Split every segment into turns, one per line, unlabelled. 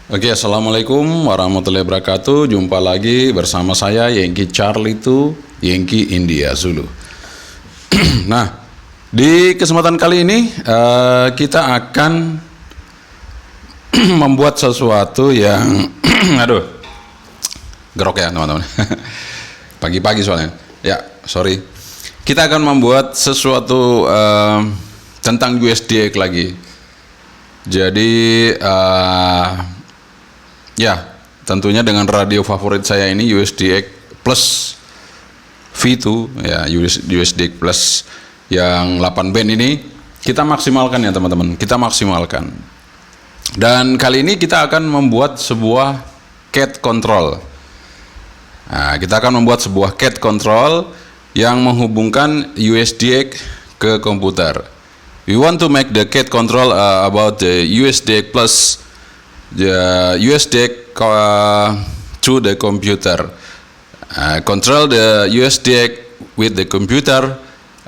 Oke, assalamualaikum warahmatullahi wabarakatuh. Jumpa lagi bersama saya Yankee Charlie itu Yankee India Zulu. Nah, di kesempatan kali ini kita akan membuat sesuatu yang, aduh, gerok ya teman-teman. Pagi-pagi soalnya. Ya, sorry. Kita akan membuat sesuatu tentang USDX lagi. Jadi ya, tentunya dengan radio favorit saya ini USDX Plus V2 ya, USDX Plus yang 8 band ini kita maksimalkan ya teman-teman, kita maksimalkan. Dan kali ini kita akan membuat sebuah CAT control. Nah, kita akan membuat sebuah CAT control yang menghubungkan USDX ke komputer. We want to make the CAT control about the USDX Plus, the USDX to the computer. Control the USDX with the computer,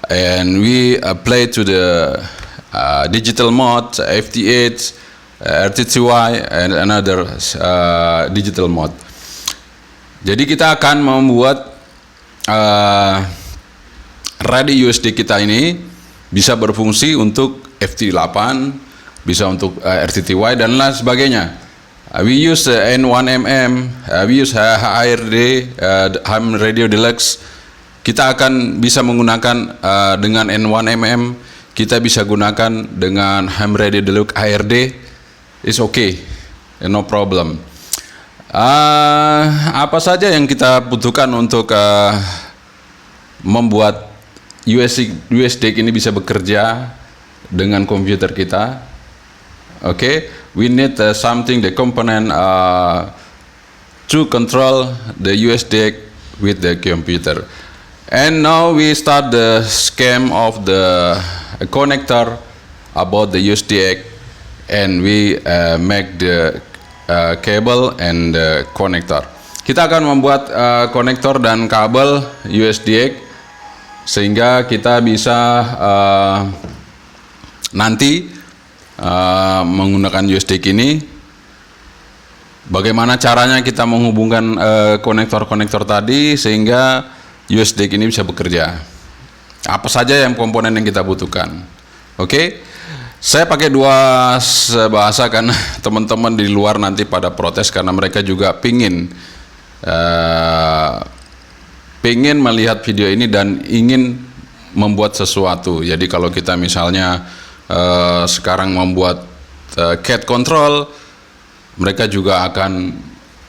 and we play to the digital mode, FT8, RTTY, and another digital mode. Jadi kita akan membuat radio USDX kita ini bisa berfungsi untuk FT8, bisa untuk RTTY dan lain sebagainya. We use N1MM, we use HRD, Ham Radio Deluxe. Kita akan bisa menggunakan dengan N1MM, kita bisa gunakan dengan Ham Radio Deluxe HRD. It's okay, no problem. Apa saja yang kita butuhkan untuk membuat USDX ini bisa bekerja dengan komputer kita? Okay, we need something, the component to control the USDX with the computer. And now we start the scheme of the connector about the USDX, and we make the cable and the connector. Kita akan membuat konektor dan kabel USDX sehingga kita bisa nanti menggunakan USDX ini. Bagaimana caranya kita menghubungkan konektor-konektor tadi sehingga USDX ini bisa bekerja? Apa saja yang komponen yang kita butuhkan? Oke, saya pakai dua bahasa karena teman-teman di luar nanti pada protes karena mereka juga pingin melihat video ini dan ingin membuat sesuatu. Jadi kalau kita misalnya sekarang membuat CAT control, mereka juga akan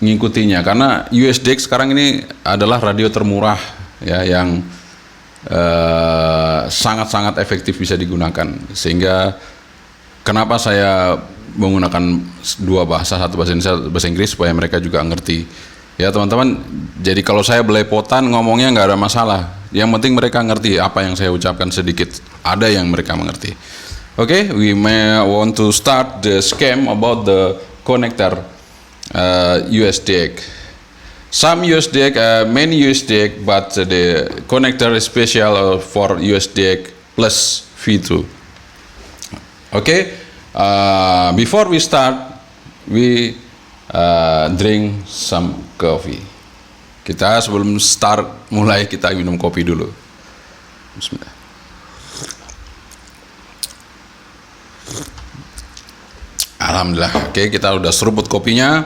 mengikutinya karena USDX sekarang ini adalah radio termurah ya, yang sangat-sangat efektif bisa digunakan. Sehingga kenapa saya menggunakan dua bahasa, satu bahasa Indonesia, bahasa Inggris, supaya mereka juga ngerti ya teman-teman. Jadi kalau saya belepotan ngomongnya nggak ada masalah, yang penting mereka ngerti apa yang saya ucapkan, sedikit ada yang mereka mengerti. Okay, we may want to start the scheme about the connector USDX. Some USDX, many USDX, but the connector is special for USDX Plus V2. Okay, before we start, we drink some coffee. Kita sebelum start mulai kita minum kopi dulu. Bismillah. Alhamdulillah. Oke, kita udah seruput kopinya.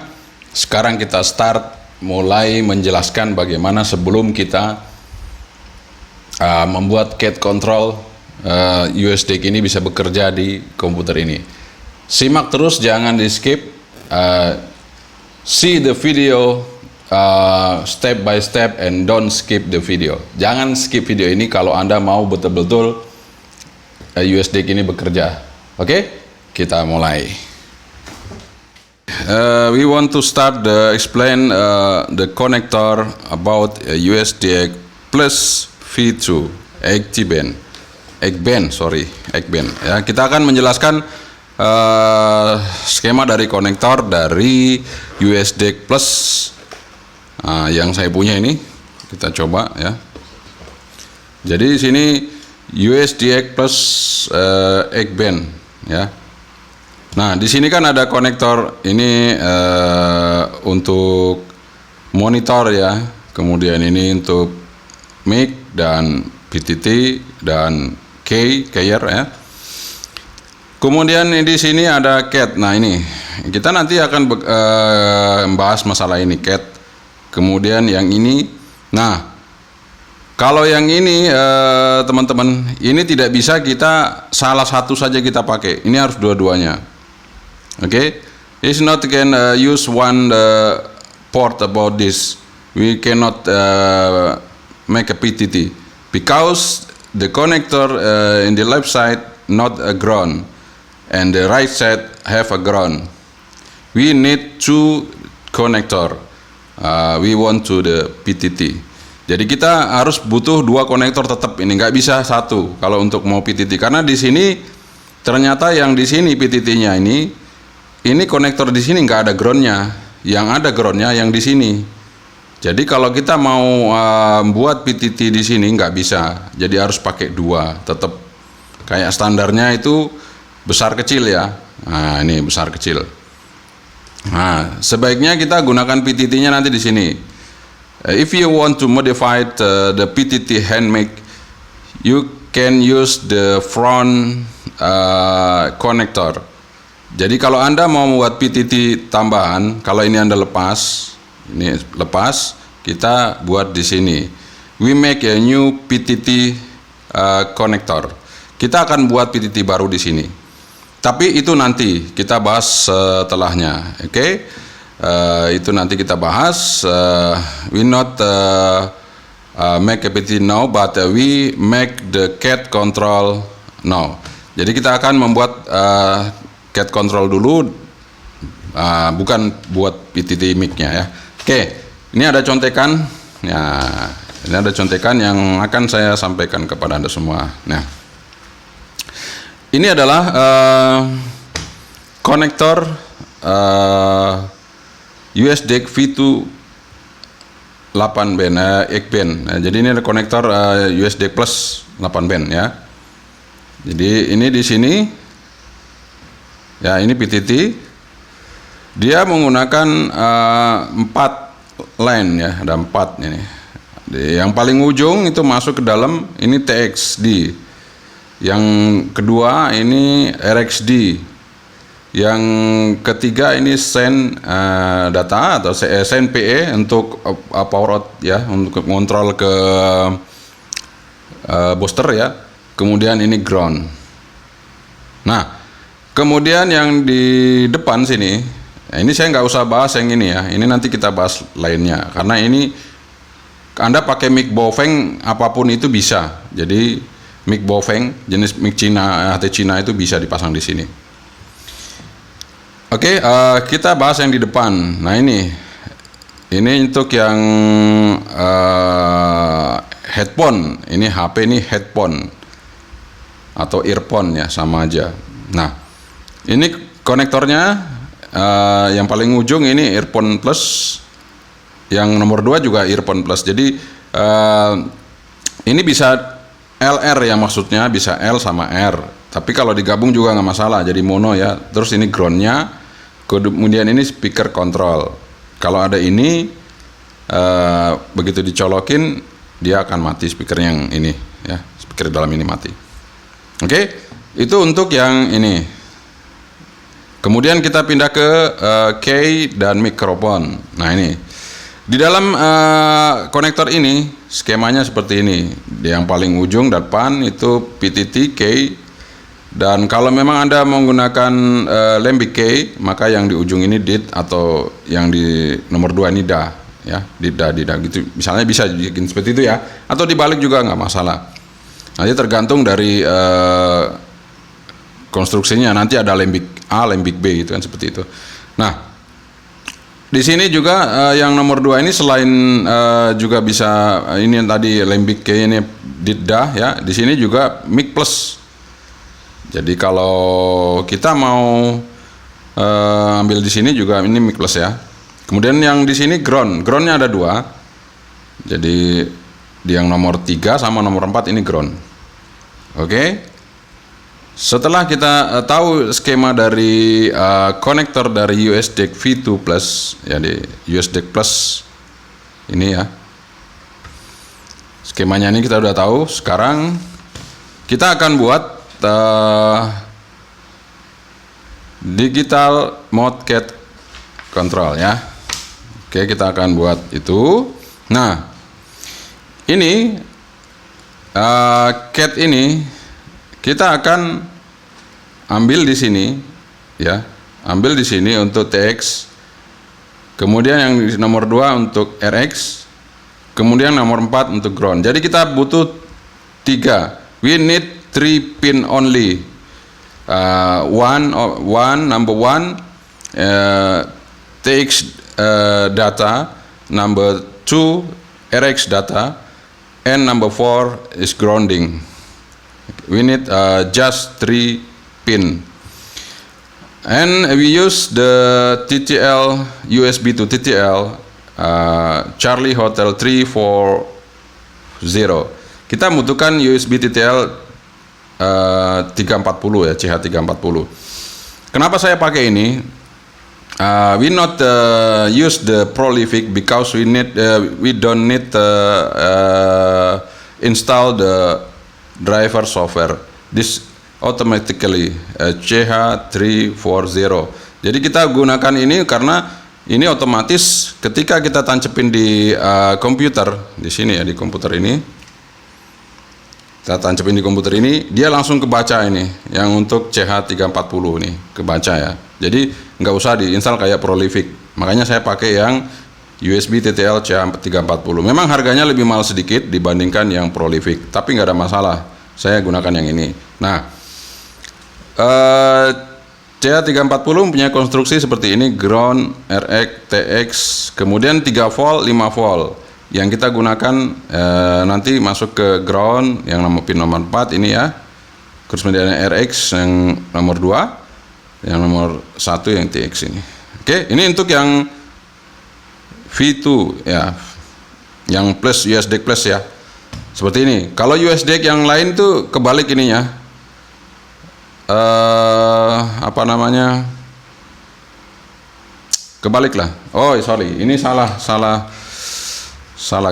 Sekarang kita start mulai menjelaskan bagaimana sebelum kita membuat CAT control USDX ini bisa bekerja di komputer ini. Simak terus, jangan di skip. See the video step by step and don't skip the video. Jangan skip video ini kalau Anda mau betul-betul USDX ini bekerja. Oke, kita mulai. We want to start explain the connector about USDX Plus V2 X-band. Ya, kita akan menjelaskan skema dari konektor dari USDX Plus yang saya punya ini. Kita coba ya. Jadi di sini USDX Plus X-band ya. Nah, di sini kan ada konektor ini untuk monitor ya. Kemudian ini untuk mic dan PTT dan carrier ya. Kemudian di sini ada CAT. Nah, ini kita nanti akan membahas masalah ini CAT. Kemudian yang ini. Nah, kalau yang ini teman-teman, ini tidak bisa kita salah satu saja kita pakai. Ini harus dua-duanya. Okay, it's not can use one port about this. We cannot make a PTT because the connector in the left side not a ground and the right side have a ground. We need two connector. We want to the PTT. Jadi kita harus butuh dua konektor tetap, ini nggak bisa satu kalau untuk mau PTT, karena di sini ternyata yang di sini PTT-nya ini konektor di sini nggak ada groundnya, yang ada groundnya yang di sini. Jadi kalau kita mau buat PTT di sini nggak bisa, jadi harus pakai dua tetap. Kayak standarnya itu besar kecil ya. Nah, ini besar kecil. Nah, sebaiknya kita gunakan PTT-nya nanti di sini. If you want to modify the PTT hand mic, you can use the front connector. Jadi kalau Anda mau membuat PTT tambahan, kalau ini Anda lepas, kita buat di sini. We make a new PTT connector. Kita akan buat PTT baru di sini. Tapi itu nanti kita bahas setelahnya, oke? Itu nanti kita bahas. We not make a PTT now, but we make the CAT control now. Jadi kita akan membuat CAT control dulu, bukan buat PTT mic-nya ya. Oke, ini ada contekan. Ya, ini ada contekan yang akan saya sampaikan kepada Anda semua. Nah, ini adalah konektor USDIC V2 8 band, 8 band. Nah, jadi ini ada konektor USDIC plus 8 band ya. Jadi ini di sini. Ya, ini PTT. Dia menggunakan 4 line ya, ada 4 ini. Yang paling ujung itu masuk ke dalam ini TXD. Yang kedua ini RXD. Yang ketiga ini send data atau send PE untuk power out ya, untuk mengontrol ke booster ya. Kemudian ini ground. Nah, kemudian yang di depan sini, nah ini saya nggak usah bahas yang ini ya. Ini nanti kita bahas lainnya. Karena ini Anda pakai mic Baofeng apapun itu bisa. Jadi mic Baofeng jenis mic Cina, HT Cina itu bisa dipasang di sini. Oke, kita bahas yang di depan. Nah ini untuk yang headphone. Ini HP ini headphone atau earphone ya, sama aja. Nah, ini konektornya yang paling ujung ini earphone plus, yang nomor 2 juga earphone plus. Jadi ini bisa LR ya, maksudnya bisa L sama R. Tapi kalau digabung juga nggak masalah, jadi mono ya. Terus ini groundnya, kemudian ini speaker control. Kalau ada ini begitu dicolokin dia akan mati speaker yang ini ya, speaker dalam ini mati. Oke, itu untuk yang ini. Kemudian kita pindah ke key dan mikrofon. Nah ini di dalam konektor ini skemanya seperti ini. Yang paling ujung depan itu PTT key, dan kalau memang Anda menggunakan lembic key, maka yang di ujung ini DID, atau yang di nomor 2 ini DA ya, DID gitu. Misalnya bisa bikin seperti itu ya, atau dibalik juga nggak masalah. Nanti tergantung dari konstruksinya, nanti ada lembic A, lembic B gitu kan, seperti itu. Nah, di sini juga yang nomor 2 ini selain juga bisa ini yang tadi lembic K ini DID-DA ya, di sini juga mic plus. Jadi kalau kita mau ambil di sini juga ini mic plus ya. Kemudian yang di sini groundnya ada 2. Jadi di yang nomor 3 sama nomor 4 ini ground. Oke. Setelah kita tahu skema dari konektor dari USDEC V2 Plus, ya di USDEC Plus ini ya. Skemanya ini kita udah tahu. Sekarang kita akan buat digital mode CAT control ya. Oke, kita akan buat itu. Nah, ini CAT ini kita akan ambil di sini ya. Ambil di sini untuk TX. Kemudian yang nomor 2 untuk RX. Kemudian nomor 4 untuk ground. Jadi kita butuh 3. We need 3 pin only. Number 1 TX data, number 2 RX data, and number 4 is grounding. We need just 3 pin. And we use the TTL USB to TTL Charlie Hotel 340. Kita membutuhkan USB TTL 340 ya, CH340. Kenapa saya pakai ini? We not use the Prolific because we don't need install the driver software. This automatically CH340. Jadi kita gunakan ini karena ini otomatis ketika kita tancepin di komputer di sini ya, di komputer ini. Kita tancepin di komputer ini, dia langsung kebaca ini yang untuk CH340 nih, kebaca ya. Jadi nggak usah diinstal kayak Prolific. Makanya saya pakai yang USB TTL CH340. Memang harganya lebih mahal sedikit dibandingkan yang Prolific, tapi nggak ada masalah. Saya gunakan yang ini. Nah, CH340 punya konstruksi seperti ini, ground, RX, TX, kemudian 3 volt, 5 volt. Yang kita gunakan nanti masuk ke ground yang pin nomor 4 ini ya. Kemudian RX yang nomor 2, yang nomor 1 yang TX ini. Oke, ini untuk yang V2 ya. Yang plus USDEC plus ya. Seperti ini. Kalau USDEC yang lain tuh kebalik ininya. Apa namanya? Kebalik lah. Oh, sorry. Ini salah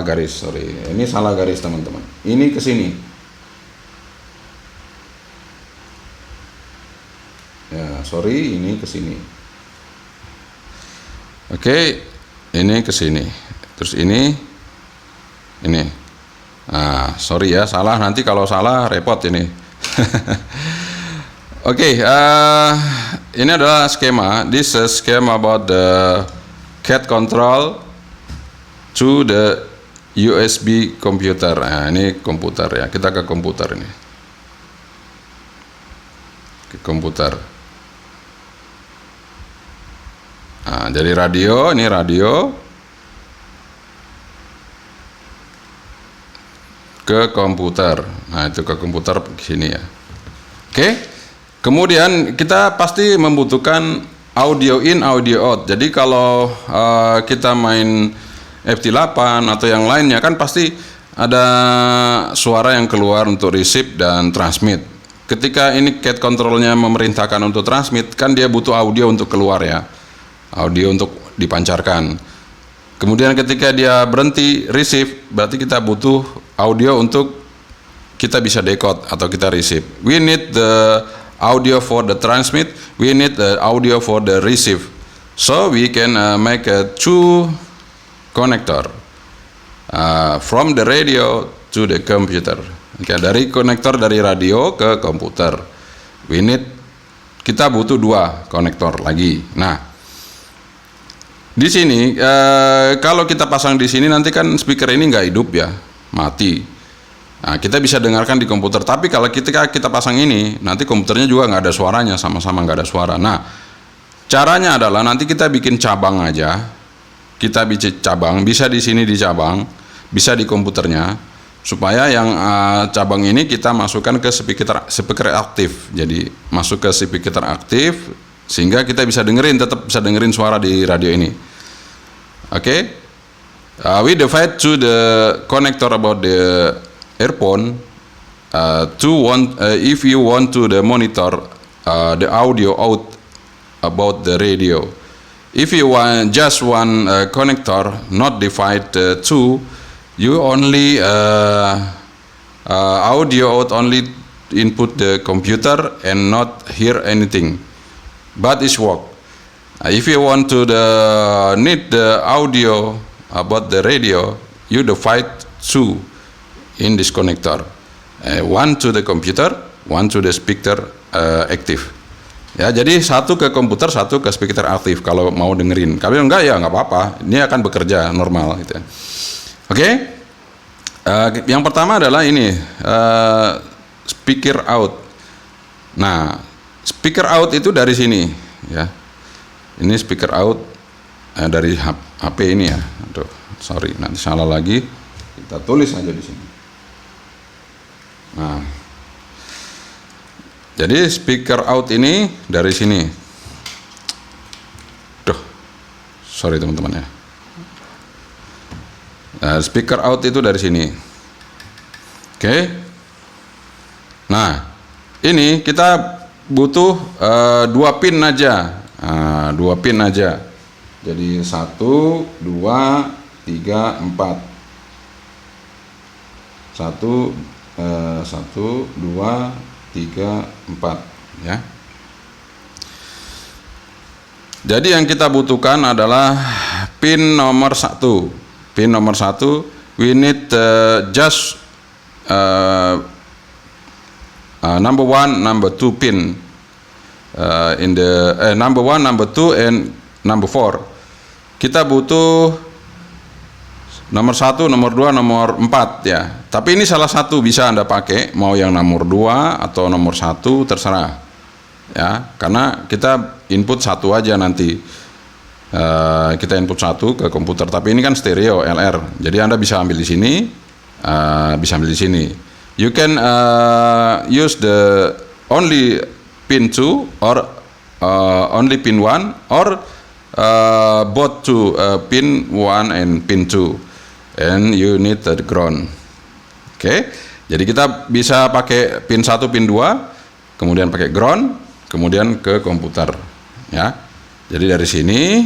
garis, sorry. Ini salah garis teman-teman. Ini ke sini. Ya, sorry, ini ke sini. Oke, ini ke sini. Terus ini. Nah, sorry ya, salah. Nanti kalau salah repot ini. Oke, ini adalah skema. This is schema about the CAT control to the USB computer. Nah, ini komputer ya. Kita ke komputer ini. Ke komputer. Nah, jadi radio, ini radio. Ke komputer. Nah, itu ke komputer ke sini ya. Oke. Kemudian kita pasti membutuhkan audio in, audio out. Jadi kalau kita main FT8 atau yang lainnya kan pasti ada suara yang keluar untuk receive dan transmit. Ketika ini CAT controlnya memerintahkan untuk transmit, kan dia butuh audio untuk keluar ya, audio untuk dipancarkan. Kemudian ketika dia berhenti receive, berarti kita butuh audio untuk kita bisa decode atau kita receive. We need the audio for the transmit, we need the audio for the receive. So we can make a two connector from the radio to the computer. Oke, dari konektor dari radio ke komputer. Kita butuh 2 konektor lagi. Nah, di sini kalau kita pasang di sini nanti kan speaker ini nggak hidup ya, mati. Nah, kita bisa dengarkan di komputer. Tapi kalau kita pasang ini, nanti komputernya juga nggak ada suaranya, sama-sama nggak ada suara. Nah, caranya adalah nanti kita bikin cabang aja. Kita bikin cabang, bisa di sini di cabang, bisa di komputernya, supaya yang cabang ini kita masukkan ke speaker aktif. Jadi masuk ke speaker aktif, sehingga kita bisa tetap bisa dengerin suara di radio ini. Oke, we divide to the connector about the earphone. if you want to the monitor the audio out about the radio. If you want just one connector, not divide two, you only audio out only input the computer and not hear anything, but it's work. If you want to need the audio about the radio, you divide two in this connector, one to the computer, one to the speaker active. Ya, jadi satu ke komputer, satu ke speaker aktif kalau mau dengerin. Kalau enggak ya nggak apa-apa, ini akan bekerja normal gitu. Oke, yang pertama adalah ini speaker out. Nah, speaker out itu dari sini, ya. Ini speaker out dari HP ini ya. Aduh, sorry, nanti salah lagi. Kita tulis aja di sini. Nah. Jadi speaker out ini dari sini. Duh, sorry teman-teman ya. Nah, speaker out itu dari sini. Oke. Nah, ini kita butuh 2 pin aja. Nah, 2 pin aja. Jadi 1, 2, 3, 4. 1, 2, 3, 4 ya. Jadi yang kita butuhkan adalah pin nomor 1. Pin nomor 1, we need just number 1, number 2 pin in the number 1, number 2 and number 4. Kita butuh nomor 1, nomor 2, nomor 4 ya. Tapi ini salah satu bisa Anda pakai, mau yang nomor 2 atau nomor 1 terserah. Ya, karena kita input 1 aja nanti. Kita input 1 ke komputer, tapi ini kan stereo LR. Jadi Anda bisa ambil di sini, bisa ambil di sini. You can use the only pin 2 or only pin 1 or both to pin 1 and pin 2. And you need the ground. Oke, jadi kita bisa pakai pin 1, pin 2, kemudian pakai ground, kemudian ke komputer. Ya, jadi dari sini,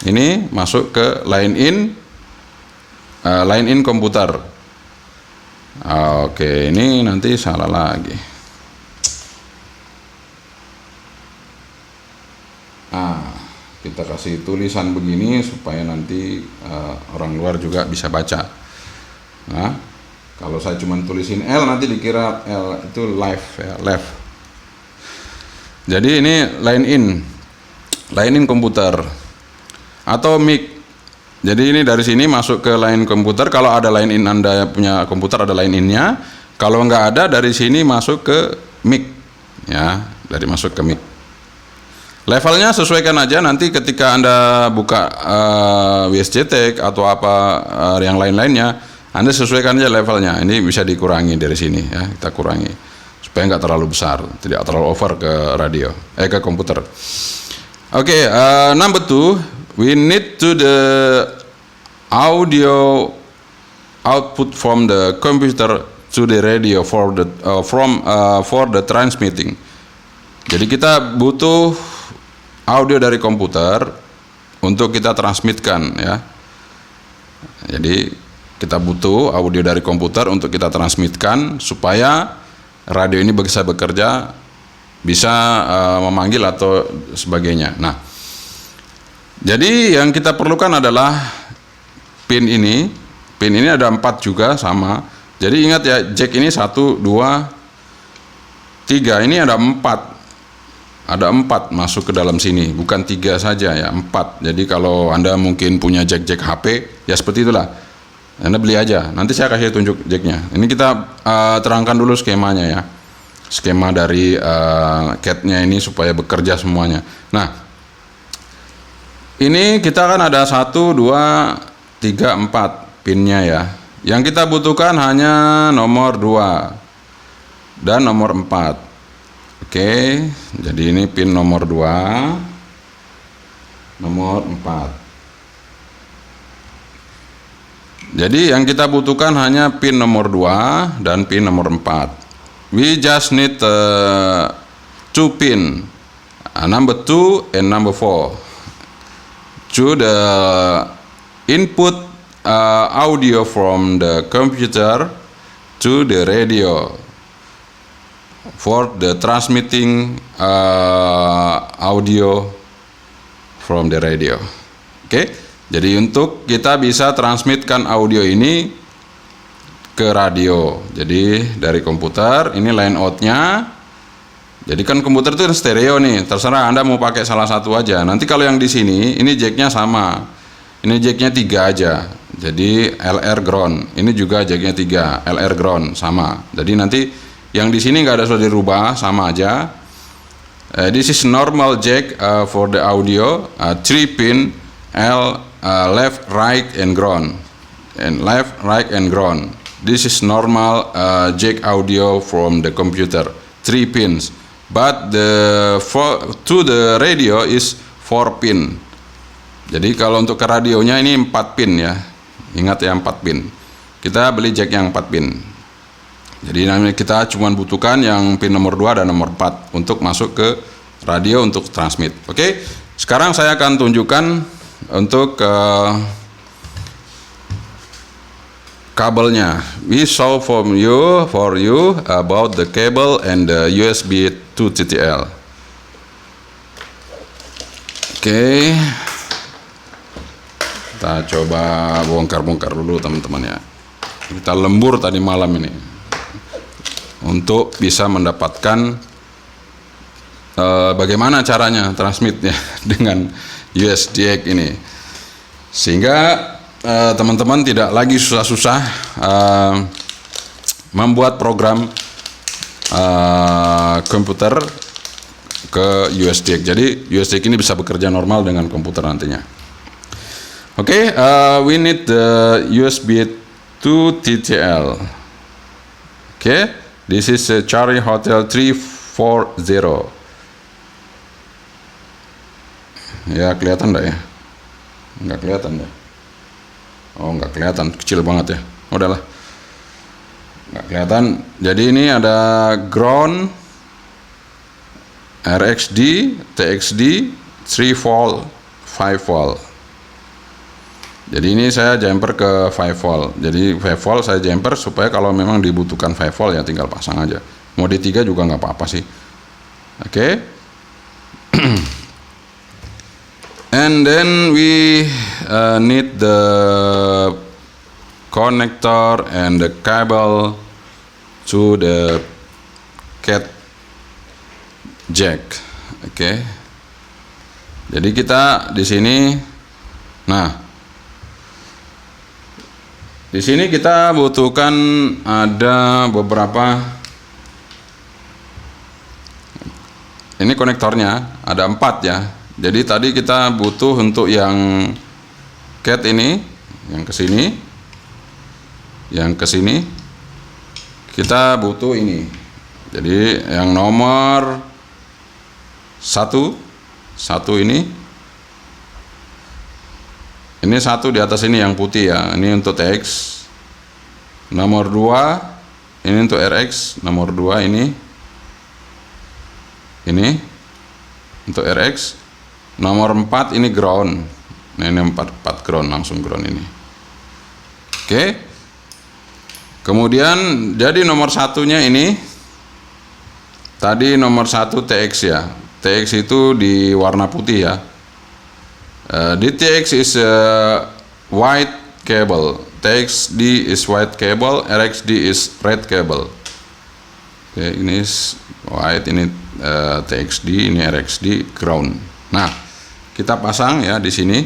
ini masuk ke line in komputer. Oke, ini nanti salah lagi. Kita kasih tulisan begini supaya nanti orang luar juga bisa baca. Nah, kalau saya cuma tulisin L nanti dikira L itu left ya, left. Jadi ini line in komputer atau mic. Jadi ini dari sini masuk ke line komputer. Kalau ada line in, Anda punya komputer ada line innya. Kalau nggak ada, dari sini masuk ke mic ya, dari masuk ke mic. Levelnya sesuaikan aja, nanti ketika Anda buka WSJTech atau apa yang lain-lainnya, Anda sesuaikan aja levelnya. Ini bisa dikurangi dari sini ya, kita kurangi supaya nggak terlalu besar, tidak terlalu over ke radio, ke komputer. Oke, number 2, we need to the audio output from the computer to the radio for the transmitting. Jadi kita butuh audio dari komputer untuk kita transmitkan ya. Jadi kita butuh audio dari komputer untuk kita transmitkan supaya radio ini bisa bekerja, bisa memanggil atau sebagainya. Nah, jadi yang kita perlukan adalah pin ini. Pin ini ada 4 juga sama. Jadi ingat ya, jack ini 1, 2, 3. Ini ada 4. Ada 4 masuk ke dalam sini, bukan 3 saja ya, 4. Jadi kalau Anda mungkin punya jack HP, ya seperti itulah. Anda beli aja. Nanti saya kasih tunjuk jacknya. Ini kita terangkan dulu skemanya ya. Skema dari CAT-nya ini supaya bekerja semuanya. Nah, ini kita kan ada 1, 2, 3, 4 pinnya ya. Yang kita butuhkan hanya nomor 2 dan nomor 4. Oke, jadi ini pin nomor 2, nomor 4. Jadi yang kita butuhkan hanya pin nomor 2 dan pin nomor 4. We just need two pin, number 2 and number 4 to the input audio from the computer to the radio for the transmitting audio from the radio. Oke, jadi untuk kita bisa transmitkan audio ini ke radio. Jadi dari komputer ini line outnya. Jadi kan komputer itu stereo nih, terserah Anda mau pakai salah satu aja. Nanti kalau yang di sini ini jacknya sama, ini jacknya 3 aja. Jadi LR ground, ini juga jacknya 3, LR ground sama. Jadi nanti yang di sini nggak ada sudah dirubah, sama aja. This is normal jack for the audio, 3 pin L, left, right, and ground, and left, right, and ground. This is normal jack audio from the computer, 3 pins. But to the radio is 4 pin. Jadi kalau untuk ke radionya ini 4 pin ya. Ingat ya, 4 pin. Kita beli jack yang 4 pin. Jadi kita cuma butuhkan yang pin nomor 2 dan nomor 4 untuk masuk ke radio untuk transmit. Oke. Sekarang saya akan tunjukkan untuk kabelnya. We show for you about the cable and the USB to TTL. Oke. Kita coba bongkar-bongkar dulu teman-teman ya. Kita lembur tadi malam ini untuk bisa mendapatkan bagaimana caranya transmitnya dengan USDX ini, sehingga teman-teman tidak lagi susah-susah membuat program komputer ke USDX. Jadi USDX ini bisa bekerja normal dengan komputer nantinya. Okay, we need the USB to TTL. Okay, this is Charlie Hotel 340. Ya, kelihatan enggak ya? Enggak kelihatan ya? Oh, enggak kelihatan, kecil banget ya. Udahlah, enggak kelihatan. Jadi ini ada ground, RXD, TXD, 3 volt, 5 volt. Jadi ini saya jumper ke 5 volt. Jadi 5 volt saya jumper supaya kalau memang dibutuhkan 5 volt ya tinggal pasang aja. Mau di 3 juga nggak apa-apa sih. Oke. And then we need the connector and the cable to the cat jack. Oke. Jadi kita di sini, nah. Di sini kita butuhkan ada beberapa, ini konektornya ada 4 ya. Jadi tadi kita butuh untuk yang cat ini, yang ke sini, yang ke sini, kita butuh ini. Jadi yang nomor 1 ini. Ini 1 di atas ini yang putih ya, ini untuk TX. Nomor 2 ini untuk RX, nomor 2 ini untuk RX. Nomor 4 ini ground. Nah, ini 4 ground, langsung ground ini. Oke. Kemudian jadi nomor 1-nya ini tadi nomor 1 TX ya. TX itu di warna putih ya. DTX is white cable, TXD is white cable, RXD is red cable. Oke, ini is white, ini TXD, ini RXD ground. Nah, kita pasang ya di sini.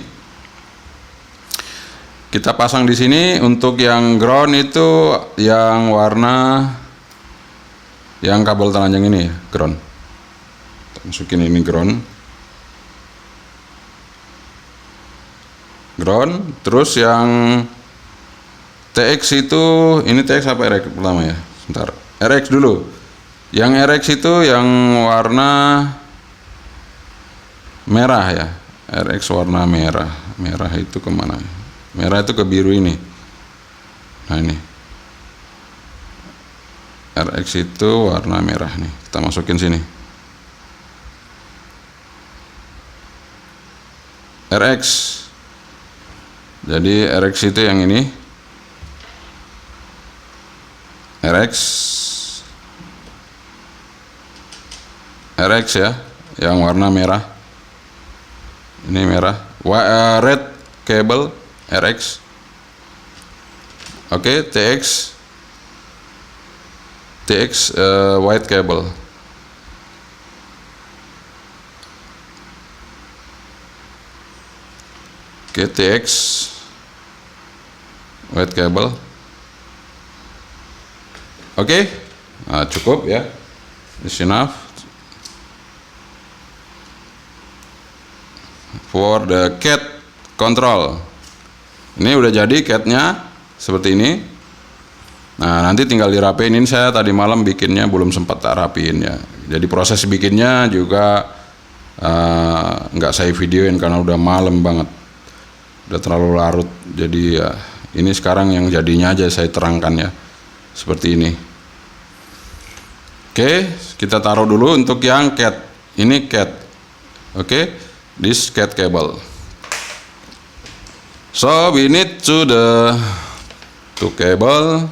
Kita pasang di sini. Untuk yang ground itu yang warna, yang kabel telanjang ini ya, ground. Masukin ini ground. Terus yang TX itu, ini TX apa RX pertama ya? Sebentar, RX dulu. Yang RX itu yang warna merah ya, RX warna merah. Merah itu kemana? Merah itu ke biru ini. Nah ini RX itu warna merah nih, kita masukin sini. RX. Jadi RX itu yang ini. RX. RX ya, yang warna merah. Ini merah. Red cable RX. Oke, TX. TX white cable. Oke, TX white cable. Oke, nah, cukup ya. It's enough for the cat control. Ini udah jadi catnya seperti ini. Nah, nanti tinggal dirapiin. Ini saya tadi malam bikinnya, belum sempat tak rapiin ya. Jadi proses bikinnya juga nggak saya videoin karena udah malam banget, udah terlalu larut. Jadi ya ini sekarang yang jadinya aja saya terangkan ya, seperti ini. Oke, kita taruh dulu untuk yang cat. Ini cat. Oke, this cat cable. So we need two cable.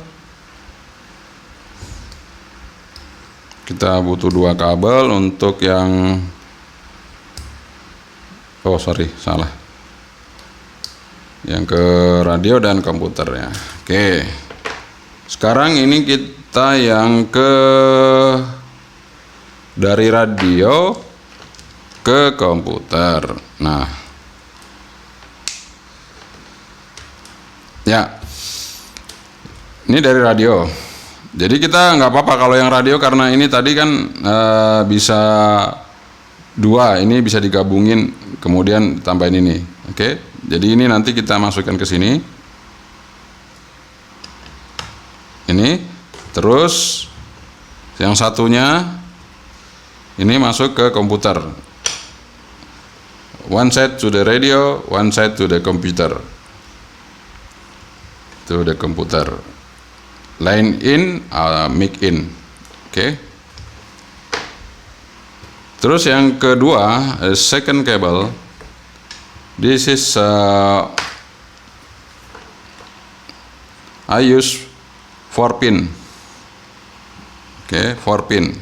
Kita butuh 2 kabel untuk yang, oh sorry, salah, yang ke radio dan komputernya. Oke, sekarang ini kita yang ke dari radio ke komputer. Nah ya, ini dari radio. Jadi kita nggak apa-apa kalau yang radio, karena ini tadi kan bisa 2, ini bisa digabungin kemudian tambahin ini. Oke, jadi ini nanti kita masukkan ke sini. Ini terus yang satunya ini masuk ke komputer. One side to the radio, one side to the computer. To the computer. Line in, mic in. Oke. Terus yang kedua, second cable. This is I use 4 pin. Oke, 4 pin.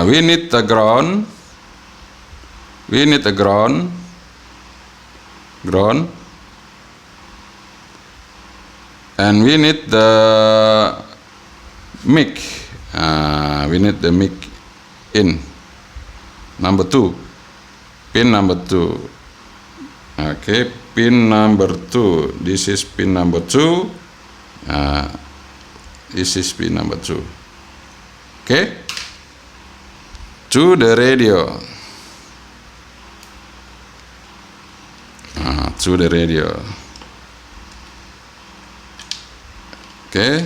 We need the ground. We need the ground. And we need the mic. We need the mic in number 2. Pin number 2. Okay, pin number 2. This is pin number 2. This is pin number 2. Okay. To the radio. To the radio. Okay,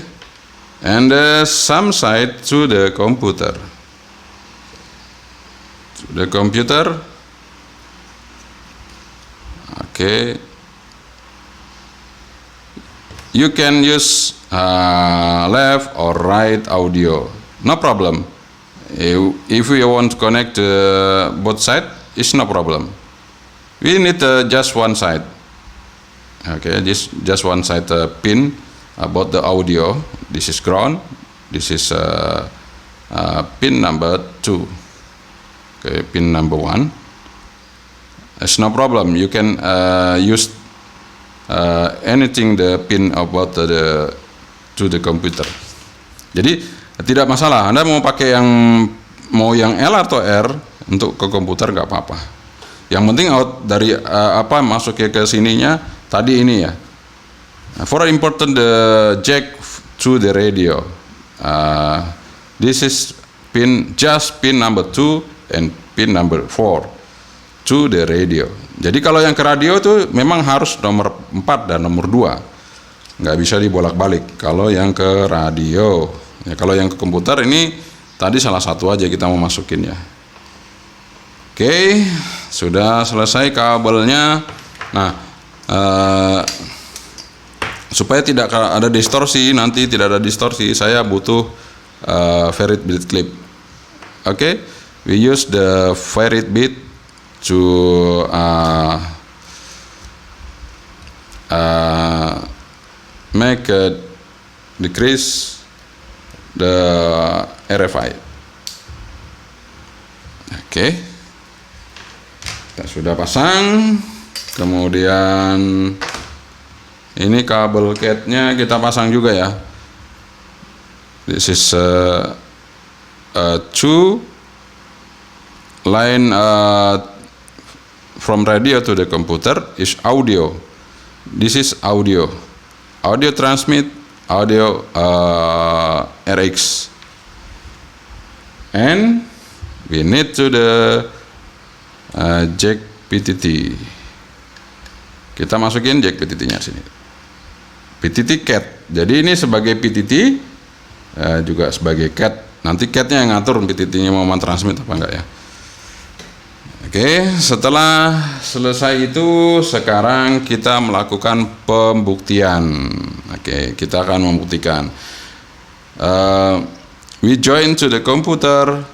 and some side to the computer. To the computer. Okay, you can use left or right audio, no problem. If you want to connect both sides, it's no problem. We need just one side. Okay, just one side pin. About the audio, this is ground, this is pin number 2. Okay, pin number 1. It's no problem. You can use anything the pin about to the computer. Jadi tidak masalah. Anda mau pakai yang L atau R untuk ke komputer nggak apa-apa. Yang penting out dari masuk ke sininya tadi ini ya. For important the jack to the radio. This is just pin number 2 and pin number 4 to the radio. Jadi kalau yang ke radio tuh memang harus nomor 4 dan nomor 2. Nggak bisa dibolak-balik kalau yang ke radio. Ya, kalau yang ke komputer ini tadi salah satu aja kita mau masukin ya. Oke, sudah selesai kabelnya. Nah, supaya tidak ada distorsi, nanti tidak ada distorsi, saya butuh varied bit clip. Okay, we use the varied bit to make a decrease the RFI. Oke, kita sudah pasang. Kemudian ini kabel catnya kita pasang juga ya. This is two line from radio to the computer is audio. This is audio transmit, audio RX, and we need to the jack PTT. Kita masukin jack PTT-nya sini. PTT cat. Jadi ini sebagai PTT, juga sebagai cat. Nanti catnya yang ngatur PTT-nya mau transmit apa enggak ya. Oke, setelah selesai itu sekarang kita melakukan pembuktian. Oke, kita akan membuktikan. We join to the computer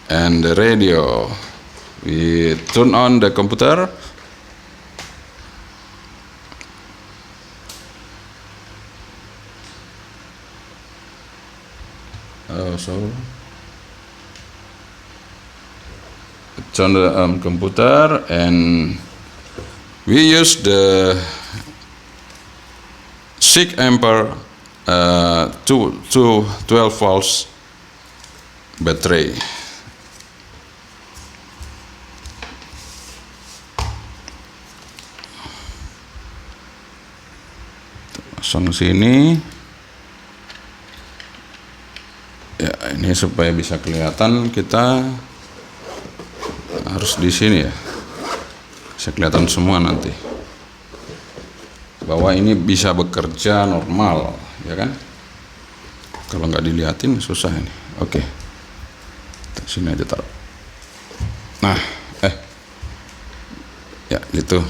and the radio. We turn on the computer. Turn the computer and we use the 6 ampere to 12 volts battery. Pasang sini ya, ini supaya bisa kelihatan, kita harus di sini ya, bisa kelihatan semua nanti bahwa ini bisa bekerja normal ya kan. Kalau nggak dilihatin susah ini. Oke, sini aja taruh. Nah ya gitu.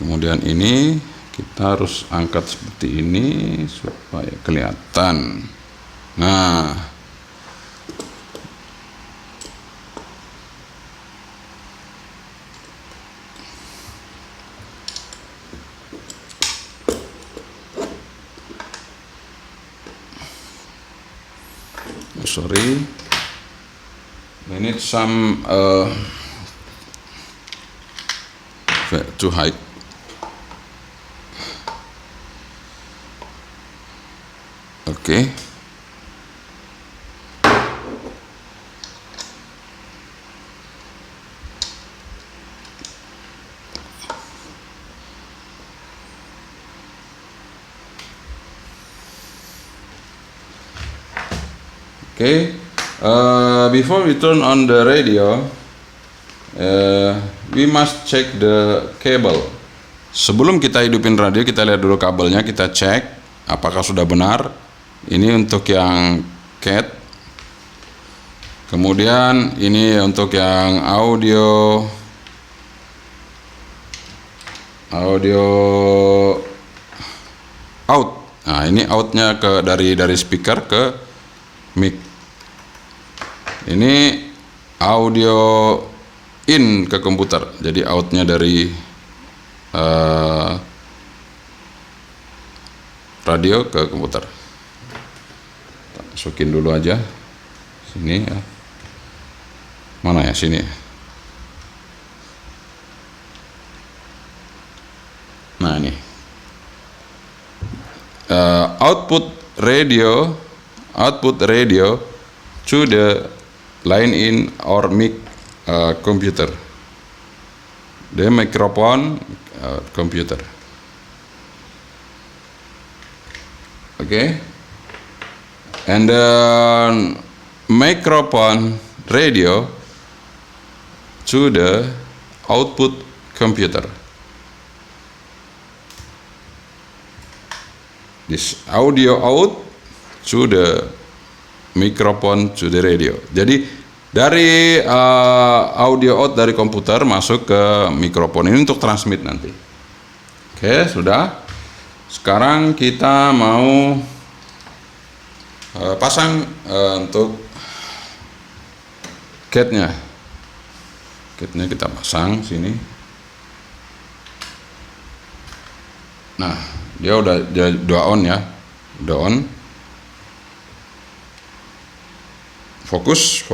Kemudian ini kita harus angkat seperti ini supaya kelihatan. Nah, sorry, we need some too high. Okay. Okay, before we turn on the radio, we must check the cable. Sebelum kita hidupin radio, kita lihat dulu kabelnya, kita cek apakah sudah benar. Ini untuk yang cat. Kemudian ini untuk yang audio out. Nah, ini outnya ke dari speaker ke mic. Ini audio in ke komputer, jadi outnya dari radio ke komputer. Masukin dulu aja sini ya. Mana ya, sini ya. Nah ini output radio to the line in or mic computer, the microphone computer. Okay, and then microphone radio to the output computer. This audio out to the microphone to the radio. Jadi dari audio out dari komputer masuk ke mikrofon ini untuk transmit nanti. Oke, sudah. Sekarang kita mau pasang untuk gate-nya. Gate-nya kita pasang sini. Nah, dia udah on ya. Udah on. Fokus.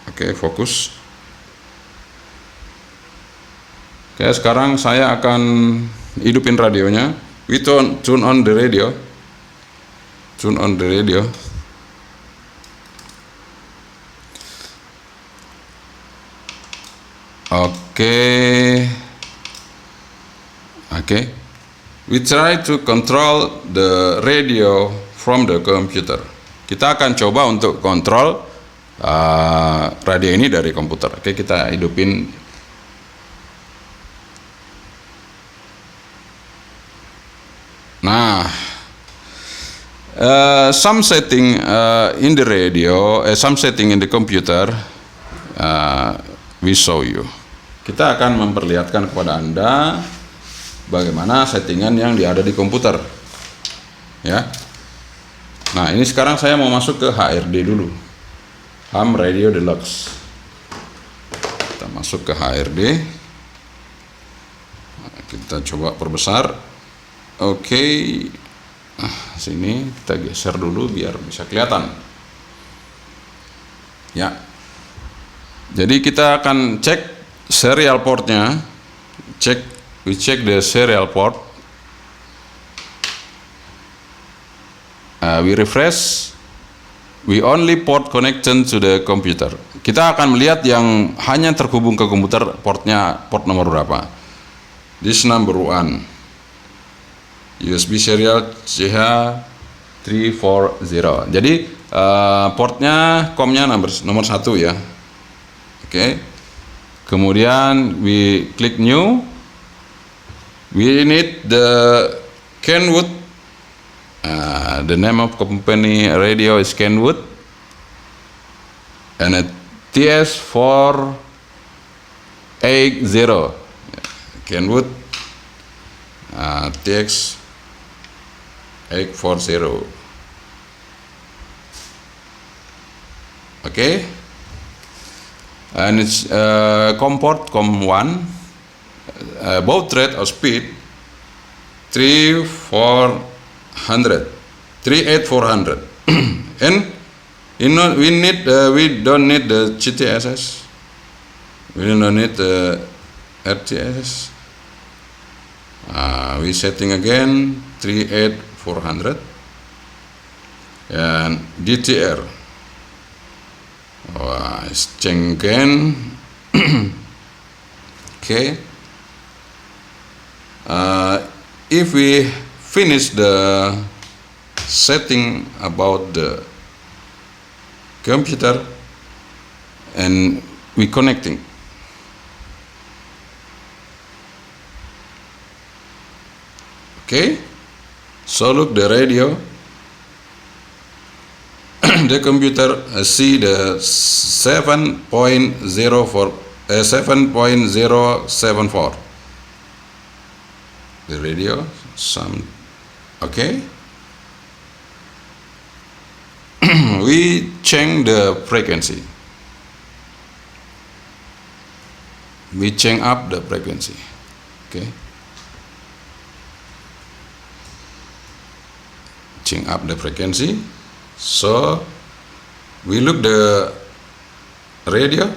Oke, fokus. Oke, sekarang saya akan hidupin radionya. We turn on the radio. Turn on the radio. Oke. We try to control the radio from the computer. Kita akan coba untuk kontrol radio ini dari komputer. Oke, kita hidupin. Nah, some setting in the radio, some setting in the computer, we show you. Kita akan memperlihatkan kepada Anda bagaimana settingan yang ada di komputer, ya. Nah, ini sekarang saya mau masuk ke HRD dulu, Ham Radio Deluxe. Kita masuk ke HRD. Nah, kita coba perbesar. Oke, sini kita geser dulu biar bisa kelihatan. Ya. Jadi kita akan cek serial portnya. We check the serial port. We refresh. We only port connection to the computer. Kita akan melihat yang hanya terhubung ke komputer, portnya port nomor berapa. This number 1. USB serial CH340. Jadi portnya COM-nya nomor 1 ya. Oke. Kemudian we klik new. We need the Kenwood. The name of company radio is Kenwood. And a TX480. Kenwood TX840. Okay. And it's COM port COM1. Baud rate or speed 38,400. And we don't need the GTSS. We don't need the RTSS. We setting again 38,400 and DTR. It's change again. Okay. If we finish the setting about the computer and we connecting. Okay, so look the radio. The computer see the 7.074. The radio okay. We change the frequency. We change up the frequency. Okay. Change up the frequency. So we look the radio.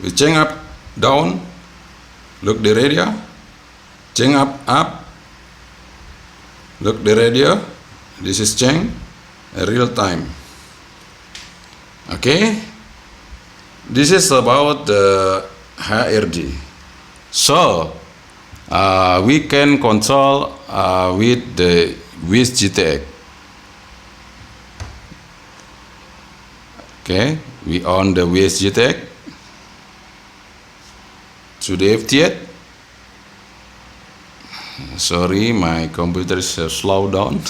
We change up, down. Look the radio. Change up, up. Look the radio. This is change real time. Okay. This is about the HRD. So we can control with the GTX. Okay, we on the GTX to the FT8. Sorry, my computer is slow down.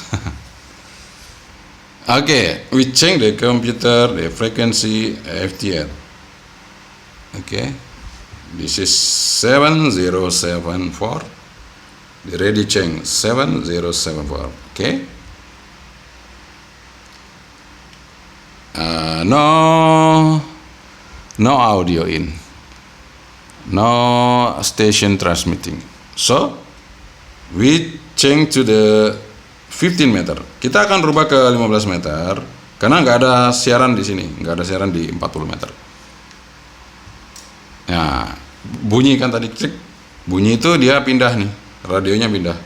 Okay, we change the computer, the frequency FT8. Okay, This is 7074. The ready change 7074. Okay. No audio in, no station transmitting. So we change to the 15 meter. Kita akan rubah ke 15 meter karena nggak ada siaran di sini, nggak ada siaran di 40 meter. Nah, bunyi kan tadi klik, bunyi itu dia pindah nih, radionya pindah.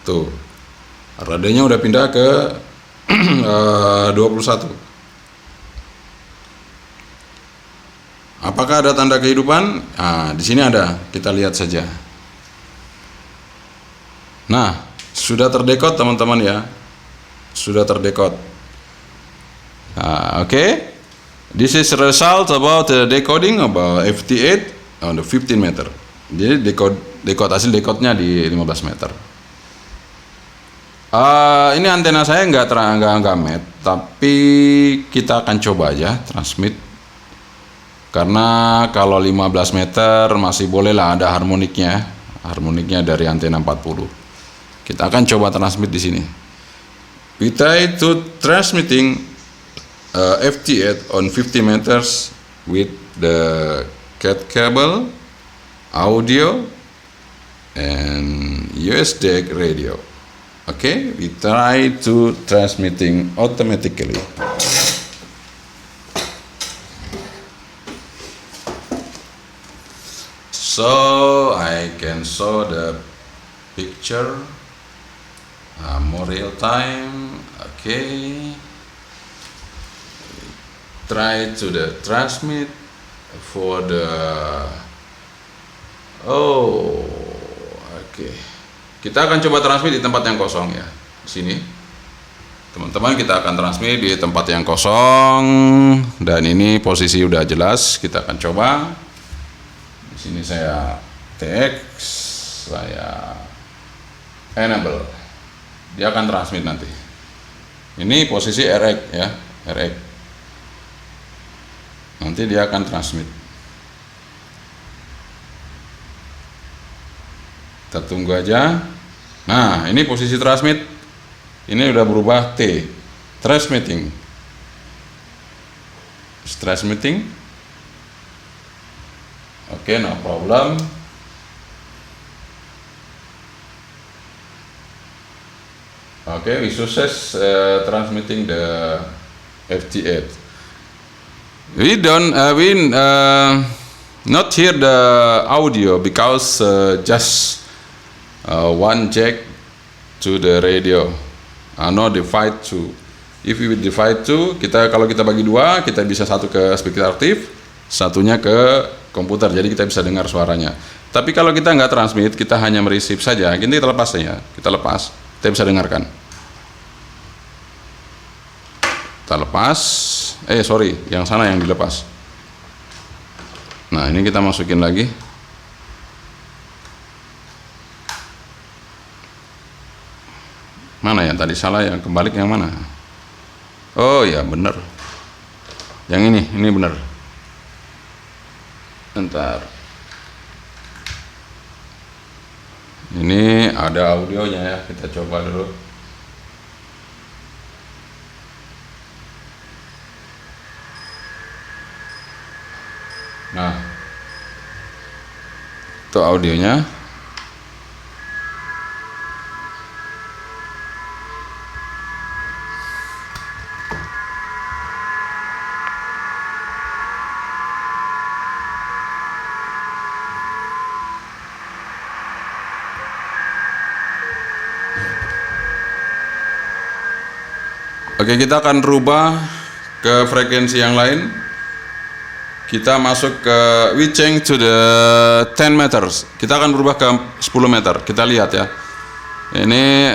Tuh, radionya udah pindah ke 21. Apakah ada tanda kehidupan? Nah, di sini ada. Kita lihat saja. Nah, sudah terdekod teman-teman ya. Sudah terdekod. Nah, okay. This is result about the decoding about FT8 on the 15 meter. Jadi dekod hasil dekodnya di 15 meter. Ini antena saya nggak met, tapi kita akan coba aja transmit. Karena kalau 15 meter masih boleh lah ada harmoniknya dari antena 40. Kita akan coba transmit di sini. We try to transmitting FT8 on 50 meters with the cat cable, audio, and USDEC radio. Okay, we try to transmitting automatically. So I can show the picture more real time. Okay, try to the transmit for the okay. Kita akan coba transmit di tempat yang kosong ya. Sini, teman-teman, kita akan transmit di tempat yang kosong dan ini posisi udah jelas. Kita akan coba. Di sini saya TX, saya enable. Dia akan transmit nanti. Ini posisi RX ya, RX. Nanti dia akan transmit. Kita tunggu aja. Nah, ini posisi transmit. Ini udah berubah T. Transmitting. Transmitting. Okay, no problem. Okay, we success transmitting the FT8. We not hear the audio because just one jack to the radio. No divide two. If we divide two, kalau kita bagi dua, kita bisa satu ke speaker aktif, satunya ke komputer, jadi kita bisa dengar suaranya. Tapi kalau kita nggak transmit, kita hanya mereceive saja, gini kita lepas saja, kita bisa dengarkan. Kita lepas, yang sana yang dilepas. Nah, ini kita masukin lagi. Mana yang tadi salah, yang kebalik yang mana? Oh ya, benar. Yang ini benar. Bentar. Ini ada audionya ya, kita coba dulu. Nah, itu audionya. Oke, kita akan rubah ke frekuensi yang lain. Kita masuk ke we change to the 10 meters. Kita akan berubah ke 10 meter. Kita lihat ya. Ini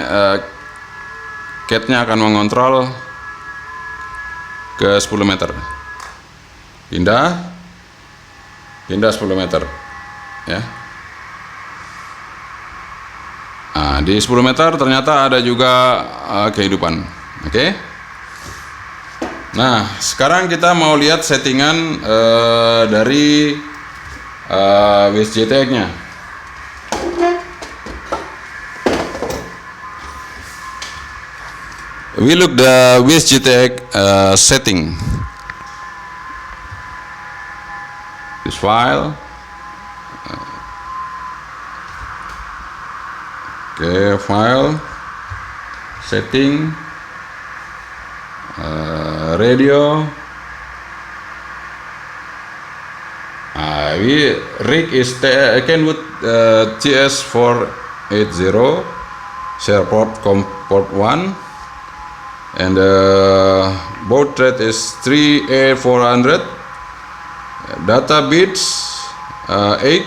cat-nya akan mengontrol ke 10 meter. Pindah 10 meter. Ya. Nah, di 10 meter ternyata ada juga kehidupan. Oke. Nah, sekarang kita mau lihat settingan dari with JTAG-nya. We look the with JTAG setting. This file. Okay, file, setting, radio. Rig is Kenwood TS480, share port port 1, and baud rate is 3A400. Data bits 8,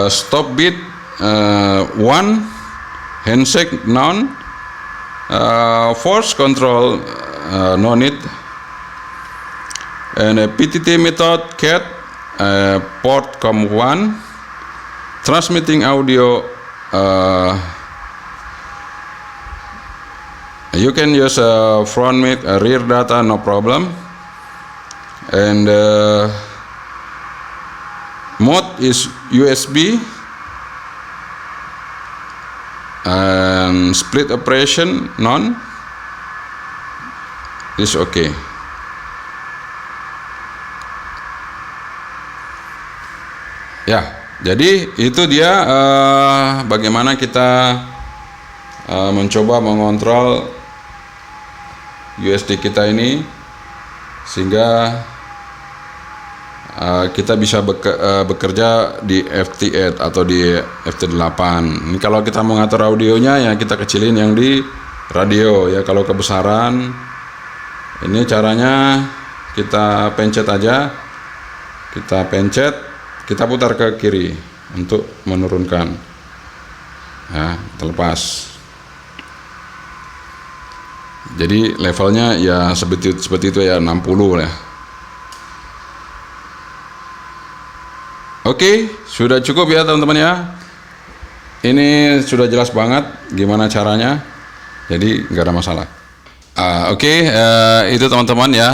stop bit 1, handshake none, force control no need, and a PTT method cat port COM1, transmitting audio. You can use front mic, rear data, no problem, and mode is USB. And split operation none is okay. Ya, jadi itu dia bagaimana kita mencoba mengontrol USD kita ini sehingga kita bisa bekerja di FT8 atau di FT8. Ini kalau kita mau ngatur audionya ya kita kecilin yang di radio ya. Kalau kebesaran ini caranya kita pencet aja. Kita pencet, kita putar ke kiri untuk menurunkan. Ya, terlepas. Jadi levelnya ya seperti itu ya 60 ya. Oke, sudah cukup ya teman-teman ya. Ini sudah jelas banget gimana caranya. Jadi nggak ada masalah. Oke, itu teman-teman ya.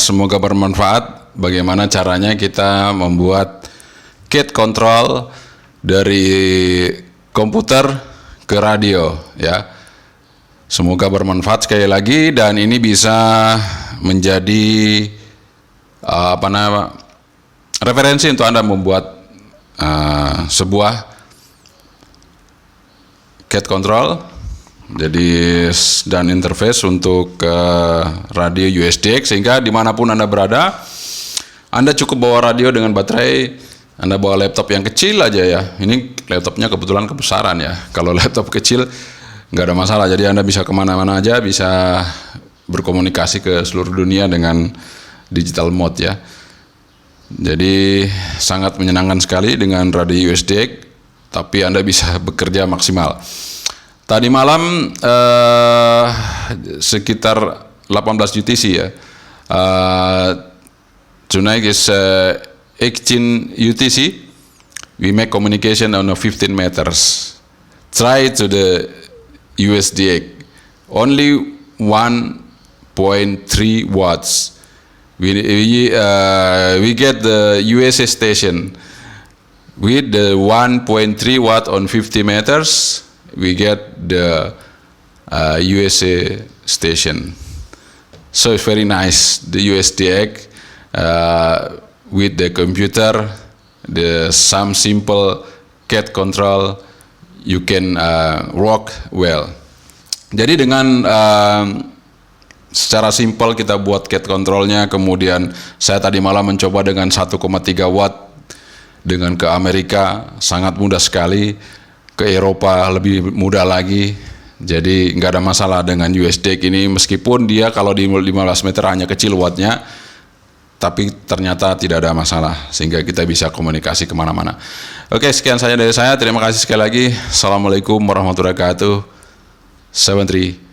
Semoga bermanfaat bagaimana caranya kita membuat gate control dari komputer ke radio ya. Semoga bermanfaat sekali lagi dan ini bisa menjadi referensi untuk Anda membuat sebuah gate control dan interface untuk radio USDX sehingga dimanapun Anda berada, Anda cukup bawa radio dengan baterai, Anda bawa laptop yang kecil aja ya. Ini laptopnya kebetulan kebesaran ya. Kalau laptop kecil nggak ada masalah, jadi Anda bisa kemana-mana aja, bisa berkomunikasi ke seluruh dunia dengan digital mode ya. Jadi sangat menyenangkan sekali dengan radio USDX, tapi Anda bisa bekerja maksimal. Tadi malam sekitar 18 UTC ya. Tonight is 18 UTC. We make communication on 15 meters. Try to the USDX. Only 1.3 watts. We get the USA station with the 1.3 watt on 50 meters. We get the USA station. So it's very nice. The USDX with the computer, some simple gate control, you can work well. Jadi dengan secara simpel kita buat gate controlnya, kemudian saya tadi malam mencoba dengan 1,3 watt dengan ke Amerika, sangat mudah sekali, ke Eropa lebih mudah lagi. Jadi nggak ada masalah dengan USDX ini, meskipun dia kalau di 15 meter hanya kecil wattnya, tapi ternyata tidak ada masalah sehingga kita bisa komunikasi kemana-mana. Oke, sekian saja dari saya, terima kasih sekali lagi. Assalamualaikum warahmatullahi wabarakatuh. 73